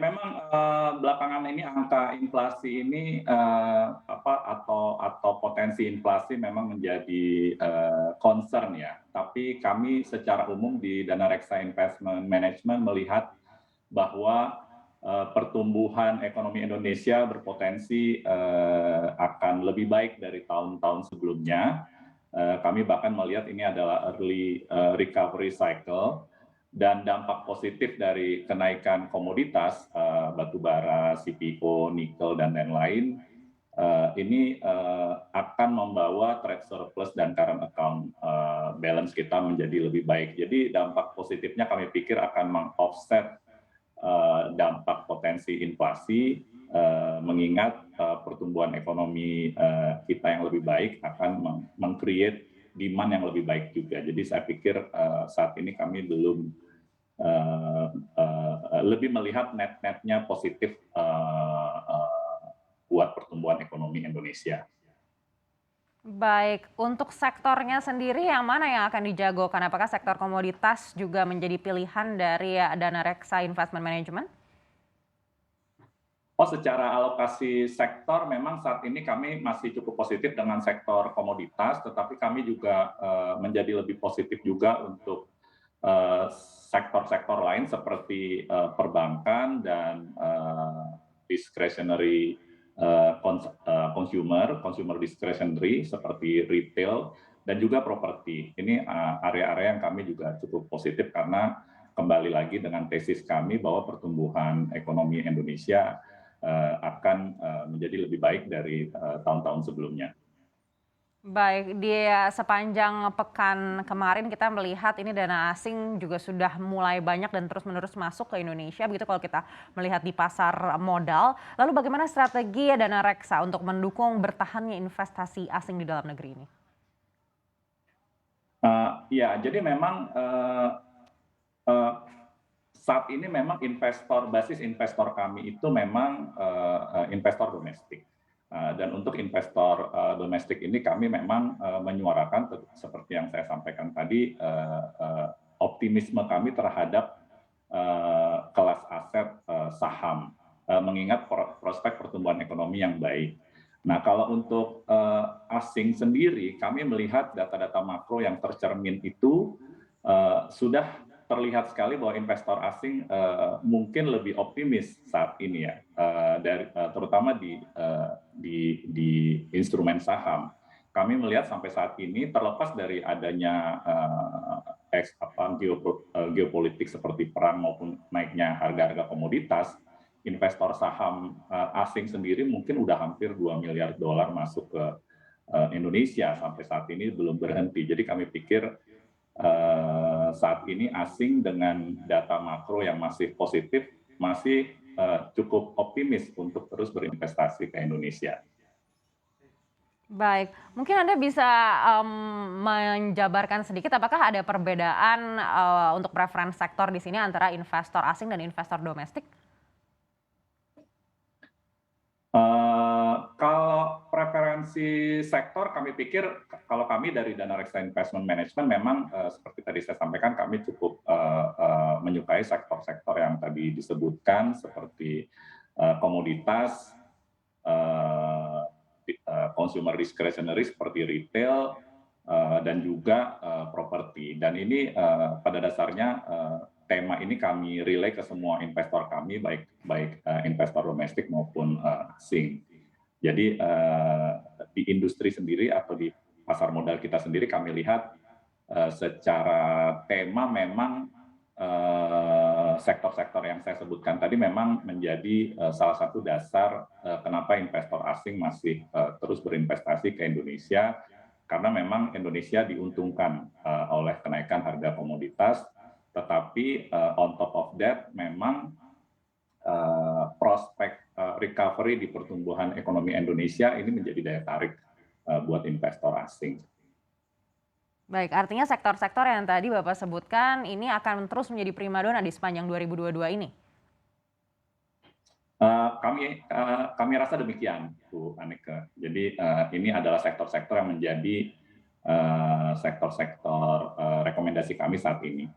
memang, belakangan ini angka inflasi ini, atau potensi inflasi memang menjadi, concern ya. Tapi kami secara umum di Dana Reksa Investment Management melihat bahwa, pertumbuhan ekonomi Indonesia berpotensi, akan lebih baik dari tahun-tahun sebelumnya. Kami bahkan melihat ini adalah early, recovery cycle. Dan dampak positif dari kenaikan komoditas batu bara, CPO, nikel dan lain-lain ini akan membawa trade surplus dan current account balance kita menjadi lebih baik. Jadi dampak positifnya kami pikir akan meng-offset dampak potensi inflasi, mengingat pertumbuhan ekonomi kita yang lebih baik akan meng-create demand yang lebih baik juga. Jadi saya pikir saat ini kami belum lebih melihat net-netnya positif buat pertumbuhan ekonomi Indonesia. Baik, untuk sektornya sendiri yang mana yang akan dijagokan? Apakah sektor komoditas juga menjadi pilihan dari Dana Reksa Investment Management? Oh, secara alokasi sektor memang saat ini kami masih cukup positif dengan sektor komoditas, tetapi kami juga menjadi lebih positif juga untuk sektor-sektor lain seperti perbankan dan discretionary consumer discretionary seperti retail dan juga properti. Ini area-area yang kami juga cukup positif karena kembali lagi dengan tesis kami bahwa pertumbuhan ekonomi Indonesia akan menjadi lebih baik dari tahun-tahun sebelumnya. Baik, di sepanjang pekan kemarin kita melihat ini dana asing juga sudah mulai banyak dan terus-menerus masuk ke Indonesia, begitu kalau kita melihat di pasar modal. Lalu bagaimana strategi Dana Reksa untuk mendukung bertahannya investasi asing di dalam negeri ini? Ya, jadi memang saat ini memang basis investor kami itu memang investor domestik. Dan untuk investor domestik ini kami memang menyuarakan seperti yang saya sampaikan tadi, optimisme kami terhadap kelas aset saham, mengingat prospek pertumbuhan ekonomi yang baik. Nah, kalau untuk asing sendiri, kami melihat data-data makro yang tercermin itu sudah terlihat sekali bahwa investor asing mungkin lebih optimis saat ini ya, terutama di instrumen saham. Kami melihat sampai saat ini terlepas dari adanya geopolitik seperti perang maupun naiknya harga-harga komoditas, investor saham asing sendiri mungkin udah hampir 2 miliar dolar masuk ke Indonesia sampai saat ini belum berhenti. Jadi kami pikir saat ini asing dengan data makro yang masih positif masih cukup optimis untuk terus berinvestasi ke Indonesia. Baik, mungkin Anda bisa menjabarkan sedikit apakah ada perbedaan untuk preferensi sektor di sini antara investor asing dan investor domestik? Kalau preferensi sektor, kami pikir kalau kami dari Dana Reksa Investment Management memang seperti tadi saya sampaikan kami cukup menyukai sektor-sektor yang tadi disebutkan seperti komoditas, consumer discretionary seperti retail dan juga properti. Dan ini pada dasarnya tema ini kami relay ke semua investor kami, baik investor domestik maupun asing. Jadi di industri sendiri atau di pasar modal kita sendiri kami lihat secara tema memang sektor-sektor yang saya sebutkan tadi memang menjadi salah satu dasar kenapa investor asing masih terus berinvestasi ke Indonesia, karena memang Indonesia diuntungkan oleh kenaikan harga komoditas. Tetapi on top of that memang prospek recovery di pertumbuhan ekonomi Indonesia ini menjadi daya tarik buat investor asing. Baik, artinya sektor-sektor yang tadi Bapak sebutkan ini akan terus menjadi primadona di sepanjang 2022 ini? Kami rasa demikian, Bu Aneka. Jadi ini adalah sektor-sektor yang menjadi sektor-sektor rekomendasi kami saat ini.